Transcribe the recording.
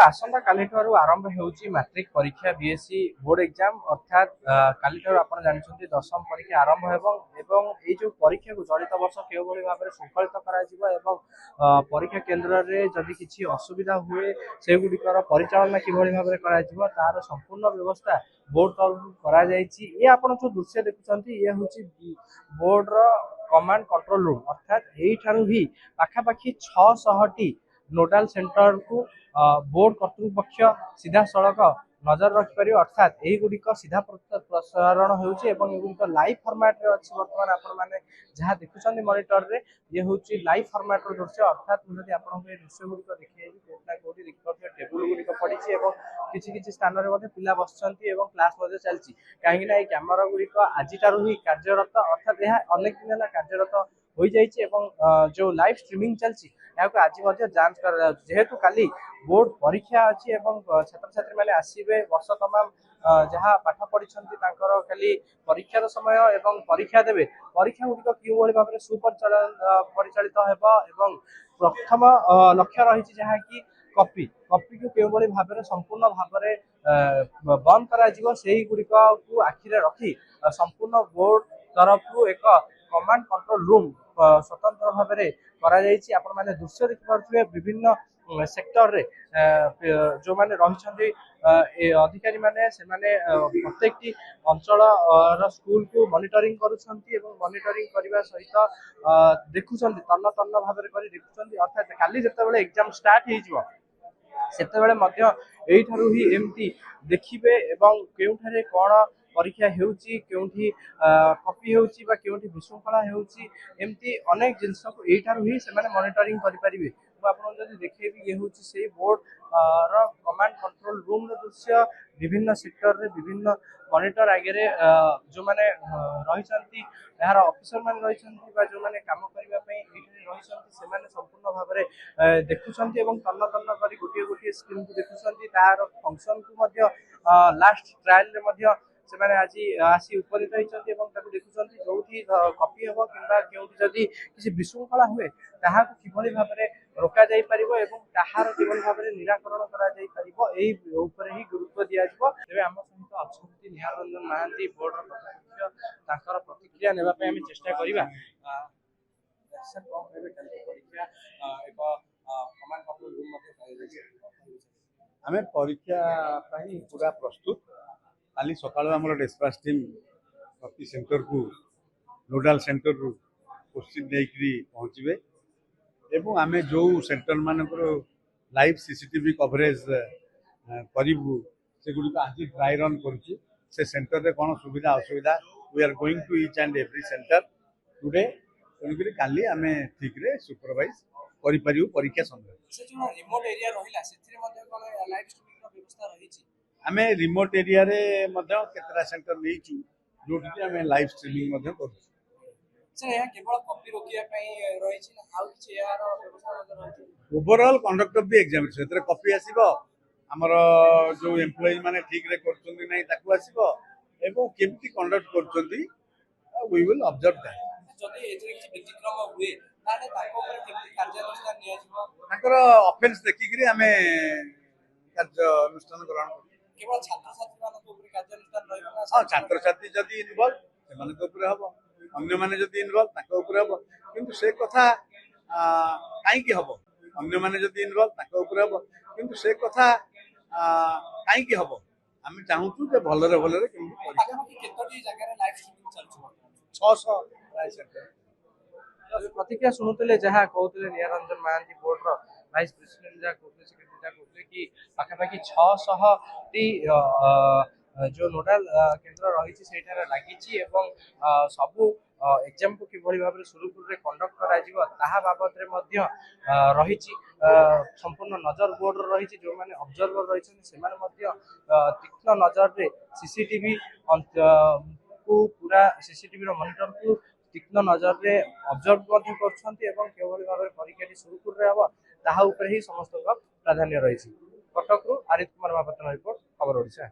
आसंता काली आरंभ होउची मैट्रिक परीक्षा बीएससी बोर्ड एग्जाम अर्थात काली आपण जानछन्ती दशम परीक्षा आरंभ एवं ए जो परीक्षा को चलित वर्ष केउ भली भाबरे संकलित करा जिवो एवं परीक्षा केंद्र रे जदि किछि असुविधा हुए से गुडिकर परिचालना किभली भाबरे करा जिवो तार संपूर्ण व्यवस्था बोर्ड तरफ करा जायछि। ए आपण जो दृश्य देखुछन्ती ये होउची बोर्ड रो कमांड कंट्रोल रूम अर्थात एई ठारू ही पाखा पाखी 600 टी नोडाल सेंटर को बोर्ड कर्तृपक्ष सीधा सड़क नजर रखिपर अर्थात यही गुड़िक सीधा प्रसारण होगुड़िक लाइव फर्माट रे अच्छी बर्तमान आपण मैंने जहाँ देखुं मनिटर रे ये हूँ लाइव फर्माट दृश्य अर्थात मुझे आपको दृश्य गुड़िक देखिए कौटना कौटी देखिए टेबुल गुड़िक पड़ी किसी किसी स्थान में पिला बस क्लास चलती कहीं कैमेरा गुड़िक आज ही कार्यरत अर्थात यह अनेक दिन है कार्यरत हो जाइए जो लाइव स्ट्रीमिंग चलती आज जांच कर जेहेतु काली बोर्ड परीक्षा अच्छी छात्र छात्री मैंने आसवे वर्ष तमाम जहाँ पाठ पढ़ी खाली परीक्षार समय एवं परीक्षा देवे परीक्षा गुड़िक क्यों भाव में सुपरिचालित होगा प्रथम लक्ष्य रही जहाँ कि कॉपी कॉपी को क्यों भाव में संपूर्ण भाव में बंद कर आखिरे रखी संपूर्ण बोर्ड तरफ एक कमांड कंट्रोल रूम स्वतंत्र भाव में आपण मैंने दृश्य देखिपे विभिन्न सेक्टर रे जो माने रही अधिकारी माने से माने प्रत्येक अंचल स्कूल को मॉनिटरिंग करूछंती एवं मॉनिटरिंग करबा सहित देखुछंती तन्न तन्न भाव में करी देखुछंती अर्थात काली जते एग्जाम स्टार्ट हो सेतेबेले मध्य एई ठारू ही एमती देखिबे एवं केउठारे कोन परीक्षा हेउची केउठी कॉपी हेउची बा केउठी विशृंखला हेउची एमती अनेक जिंस को एई ठारू ही से माने मॉनिटरिंग करि परिबे। आपन जदि देखेबी ये होची से बोर्ड रो कमांड कंट्रोल रूम रो दृश्य विभिन्न सेक्टर रे विभिन्न मॉनिटर आगे रे जो माने रही छंती यार ऑफिसर माने रही छंती बा जो माने काम करबा पई एठी रही छंती से माने संपूर्ण भाव रे देखु छंती एवं तन्न तन्न करी गोटिए गोटिए स्क्रीन को देखु छंती तार फंक्शन को मध्य लास्ट ट्रायल रे मध्य से माने आज आसी उपनीत होइछंती एवं ताको देखुछंती जोठी कॉपी हेबो किंबा केउठी जदी किसी विशृंखला हुए ताहा को किभली भाव में रोका जाई परिबो एवं ताहार किभली भाव में निराकरण करा जाई परिबो एई ऊपर ही गुरुत्व दिया जिवो। तबे हम सहित अछंती निहार रंजन महांती बोर्ड रो प्रतिक्रिया ताकर प्रतिक्रिया नेबा पे हम चेष्टा करिबा। सर कोन हेबे काली परीक्षा एक कमांड कंट्रोल रूम मध्ये करै छै हमें परीक्षा पई पूरा प्रस्तुत काली सकाळ हमर डिस्पैच टीम प्रति सेंटर को नोडाल सेंटर रू क्वेश्चन देकरी पहुंचबे एवं आमे जो सेंटर मानकर लाइव सीसीटीवी कवरेज करिबु से गुडी आज ट्राई रन करछु से सेंटर रे कोन सुविधा असुविधा we are going to each and every centre today तेणुकरी काली आमे ठीक रे सुपरवाइज करि परिउ परीक्षा संदर्भ से जो रिमोट एरिया रहिला सेथिरे मध्ये कोन लाइव स्ट्रीमिंग रो व्यवस्था रही छी आमे रिमोट एरिया रे मध्ये केतरा सेंटर नेइछु जोठी आमे लाइव स्ट्रीमिंग मध्ये करछु। सर यह केवल कॉपी रोकिया पई रही छी ना आउ किछ यार व्यवस्था मध्ये रही छी overall conduct of the exam सेतरे कॉपी आसीबो हमर जो एम्प्लॉई माने ठीक रे करछन्ती नै ताकू आसीबो एवं केमती कंडक्ट करछन्ती वी विल ऑब्जर्व दैट जदि एतरे किछ व्यतिक्रम हुए ताले ताको पर केमती कार्यानुष्ठान निया जिवो ताकर ऑफेंस देखिकरी हमें कार्य अनुष्ठान ग्रहण केवल छात्र छात्री मानको ऊपर कार्यानुष्ठान रहइबो ना हां छात्र छात्री जदि इन्वॉल्व से मानको ऊपर हबो अन्य माने जदि इन्वॉल्व ताको ऊपर हबो किंतु से कथा काई की हबो अन्य माने जदि इन्वॉल्व ताको ऊपर हबो किंतु से कथा काई की हबो हम चाहूछु जे भलरे किंतु परीक्षा केतोटी जगह रे लाइव स्ट्रीमिंग चलछु 600 प्राय सेंटर प्रतिक्रिया सुनुतले जहाँ कहते निरंजन महांती बोर्ड रो वाइस प्रेसिडेंट जहाँ कहते सेक्रेटरी जहाँ कहते कि पाखापाखि 600 टी जो नोडाल केन्द्र रही सेठारे लागिछि एवं सबु एग्जाम को किभली भाव में सुरुखुरु कंडक्ट करा जिवो ताहा बाबद रे मध्य रहिछि संपूर्ण नजर बोर्ड रही जो माने ऑब्जर्वर रही से माने मध्य तीक्ष्ण नजर रे सीसीटीवी को पूरा सीसीटीवी रो मॉनिटर को तीक्ष्ण नजर रे ऑब्जर्व मध्य करछन्ती एवं केवल भाव परीक्षा सुरुखुरु हेबो ताहा ऊपर ही समस्त प्राधान्य रही। कटक रु आदित्य कुमार महापात्र रिपोर्ट खबर ओडिशा।